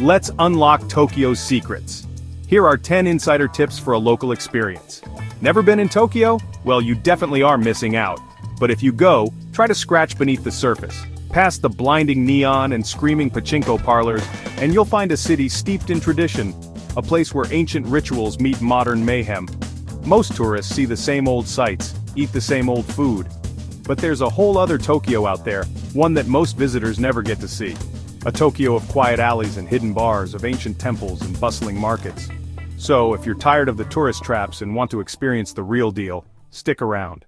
Let's unlock Tokyo's secrets. Here are 10 insider tips for a local experience. Never been in Tokyo? Well, you definitely are missing out. But if you go, try to scratch beneath the surface. Past the blinding neon and screaming pachinko parlors, and you'll find a city steeped in tradition, a place where ancient rituals meet modern mayhem. Most tourists see the same old sights, eat the same old food. But there's a whole other Tokyo out there, one that most visitors never get to see. A Tokyo of quiet alleys and hidden bars, of ancient temples and bustling markets. So, if you're tired of the tourist traps and want to experience the real deal, stick around.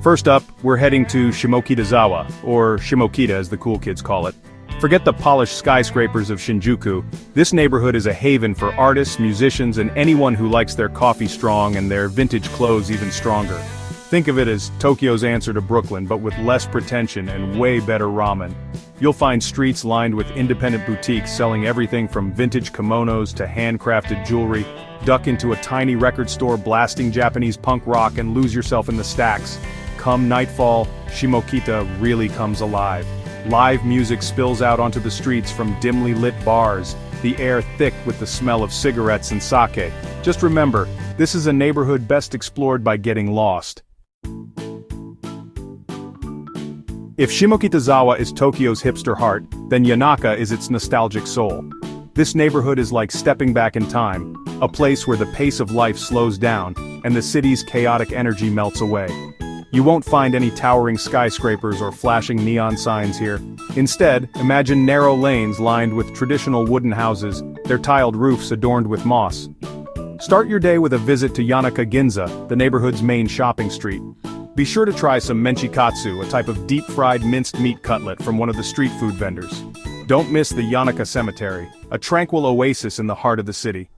First up, we're heading to Shimokitazawa, or Shimokita as the cool kids call it. Forget the polished skyscrapers of Shinjuku, this neighborhood is a haven for artists, musicians, and anyone who likes their coffee strong and their vintage clothes even stronger. Think of it as Tokyo's answer to Brooklyn, but with less pretension and way better ramen. You'll find streets lined with independent boutiques selling everything from vintage kimonos to handcrafted jewelry. Duck into a tiny record store blasting Japanese punk rock and lose yourself in the stacks. Come nightfall, Shimokita really comes alive. Live music spills out onto the streets from dimly lit bars, the air thick with the smell of cigarettes and sake. Just remember, this is a neighborhood best explored by getting lost. If Shimokitazawa is Tokyo's hipster heart, then Yanaka is its nostalgic soul. This neighborhood is like stepping back in time, a place where the pace of life slows down, and the city's chaotic energy melts away. You won't find any towering skyscrapers or flashing neon signs here. Instead, imagine narrow lanes lined with traditional wooden houses, their tiled roofs adorned with moss. Start your day with a visit to Yanaka Ginza, the neighborhood's main shopping street. Be sure to try some menchikatsu, a type of deep-fried minced meat cutlet from one of the street food vendors. Don't miss the Yanaka Cemetery, a tranquil oasis in the heart of the city.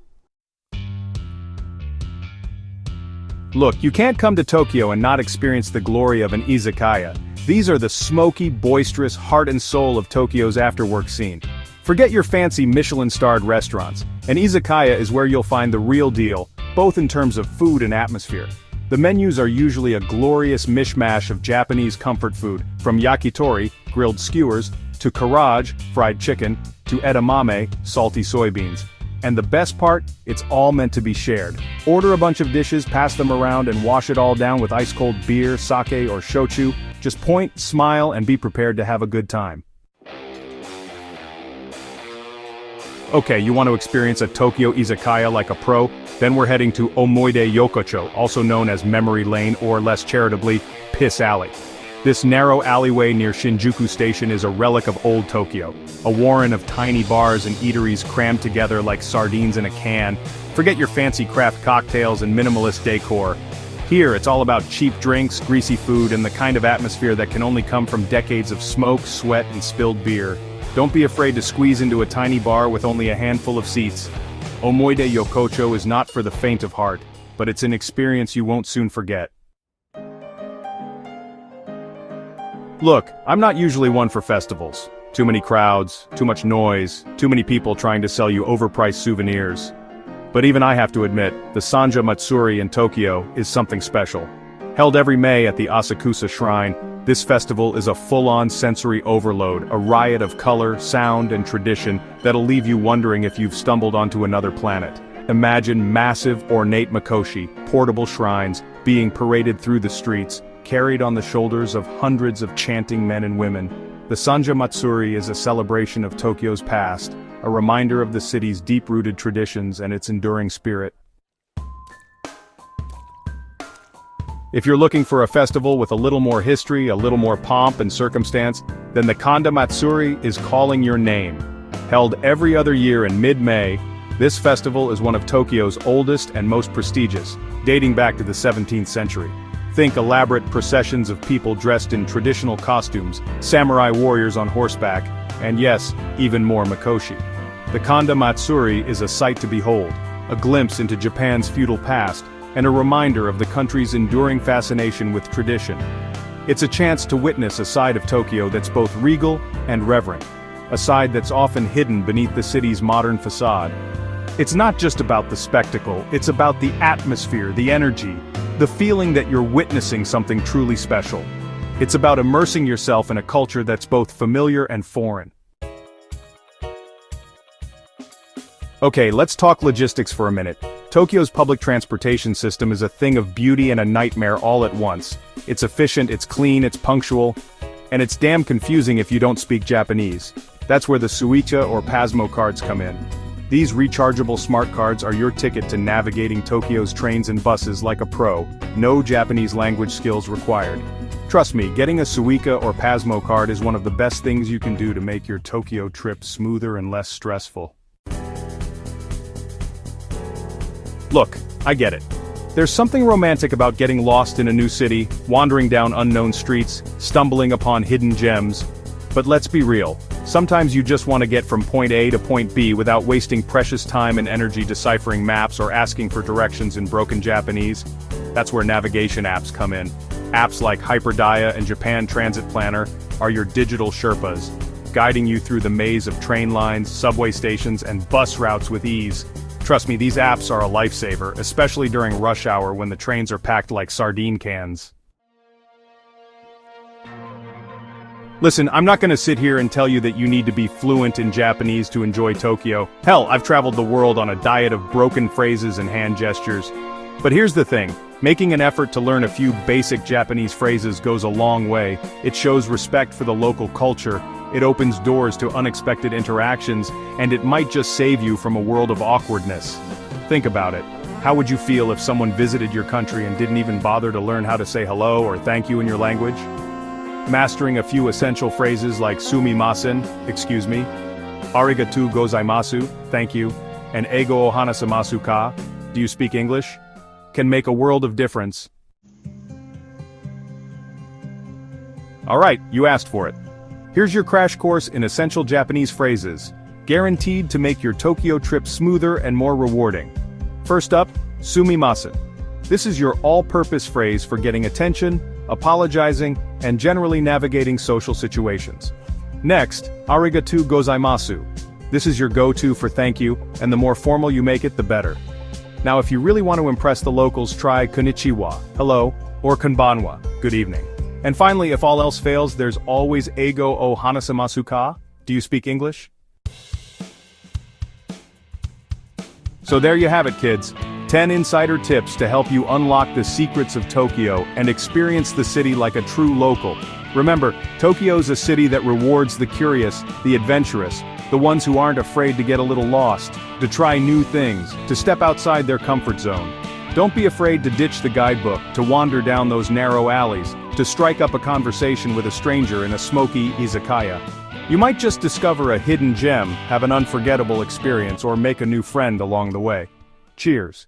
Look, you can't come to Tokyo and not experience the glory of an izakaya. These are the smoky, boisterous heart and soul of Tokyo's after-work scene. Forget your fancy Michelin-starred restaurants. An izakaya is where you'll find the real deal, both in terms of food and atmosphere. The menus are usually a glorious mishmash of Japanese comfort food, from yakitori, grilled skewers, to karaage, fried chicken, to edamame, salty soybeans. And the best part, it's all meant to be shared. Order a bunch of dishes, pass them around, and wash it all down with ice-cold beer, sake, or shochu. Just point, smile, and be prepared to have a good time. Okay, you want to experience a Tokyo izakaya like a pro? Then we're heading to Omoide Yokocho, also known as Memory Lane or less charitably, Piss Alley. This narrow alleyway near Shinjuku Station is a relic of old Tokyo, a warren of tiny bars and eateries crammed together like sardines in a can. Forget your fancy craft cocktails and minimalist decor. Here, it's all about cheap drinks, greasy food, and the kind of atmosphere that can only come from decades of smoke, sweat, and spilled beer. Don't be afraid to squeeze into a tiny bar with only a handful of seats. Omoide Yokocho is not for the faint of heart, but it's an experience you won't soon forget. Look, I'm not usually one for festivals. Too many crowds, too much noise, too many people trying to sell you overpriced souvenirs. But even I have to admit, the Sanja Matsuri in Tokyo is something special. Held every May at the Asakusa Shrine, this festival is a full-on sensory overload, a riot of color, sound, and tradition that'll leave you wondering if you've stumbled onto another planet. Imagine massive, ornate makoshi, portable shrines, being paraded through the streets, carried on the shoulders of hundreds of chanting men and women. The Sanja Matsuri is a celebration of Tokyo's past, a reminder of the city's deep-rooted traditions and its enduring spirit. If you're looking for a festival with a little more history, a little more pomp and circumstance, then the Kanda Matsuri is calling your name. Held every other year in mid-May, this festival is one of Tokyo's oldest and most prestigious, dating back to the 17th century. Think elaborate processions of people dressed in traditional costumes, samurai warriors on horseback, and yes, even more makoshi. The Kanda Matsuri is a sight to behold, a glimpse into Japan's feudal past, and a reminder of the country's enduring fascination with tradition. It's a chance to witness a side of Tokyo that's both regal and reverent, a side that's often hidden beneath the city's modern facade. It's not just about the spectacle, it's about the atmosphere, the energy, the feeling that you're witnessing something truly special. It's about immersing yourself in a culture that's both familiar and foreign. Okay, let's talk logistics for a minute. Tokyo's public transportation system is a thing of beauty and a nightmare all at once. It's efficient, it's clean, it's punctual, and it's damn confusing if you don't speak Japanese. That's where the Suicha or Pasmo cards come in. These rechargeable smart cards are your ticket to navigating Tokyo's trains and buses like a pro, no Japanese language skills required. Trust me, getting a Suica or Pasmo card is one of the best things you can do to make your Tokyo trip smoother and less stressful. Look, I get it. There's something romantic about getting lost in a new city, wandering down unknown streets, stumbling upon hidden gems. But let's be real, sometimes you just want to get from point A to point B without wasting precious time and energy deciphering maps or asking for directions in broken Japanese. That's where navigation apps come in. Apps like Hyperdia and Japan Transit Planner are your digital Sherpas, guiding you through the maze of train lines, subway stations, and bus routes with ease. Trust me, these apps are a lifesaver, especially during rush hour when the trains are packed like sardine cans. Listen, I'm not gonna sit here and tell you that you need to be fluent in Japanese to enjoy Tokyo. Hell, I've traveled the world on a diet of broken phrases and hand gestures. But here's the thing, making an effort to learn a few basic Japanese phrases goes a long way. It shows respect for the local culture, it opens doors to unexpected interactions, and it might just save you from a world of awkwardness. Think about it. How would you feel if someone visited your country and didn't even bother to learn how to say hello or thank you in your language? Mastering a few essential phrases like sumimasen, excuse me, arigatou gozaimasu, thank you, and eigo ohanasamasu ka, do you speak English, can make a world of difference. Alright, you asked for it. Here's your crash course in essential Japanese phrases, guaranteed to make your Tokyo trip smoother and more rewarding. First up, sumimasen. This is your all-purpose phrase for getting attention, apologizing, and generally navigating social situations. Next, arigatou gozaimasu. This is your go-to for thank you, and the more formal you make it, the better. Now if you really want to impress the locals, try konnichiwa, hello, or konbanwa, good evening. And finally, if all else fails, there's always eigo o hanasamasu ka, do you speak English? So there you have it, kids. 10 insider tips to help you unlock the secrets of Tokyo and experience the city like a true local. Remember, Tokyo's a city that rewards the curious, the adventurous, the ones who aren't afraid to get a little lost, to try new things, to step outside their comfort zone. Don't be afraid to ditch the guidebook, to wander down those narrow alleys, to strike up a conversation with a stranger in a smoky izakaya. You might just discover a hidden gem, have an unforgettable experience, or make a new friend along the way. Cheers.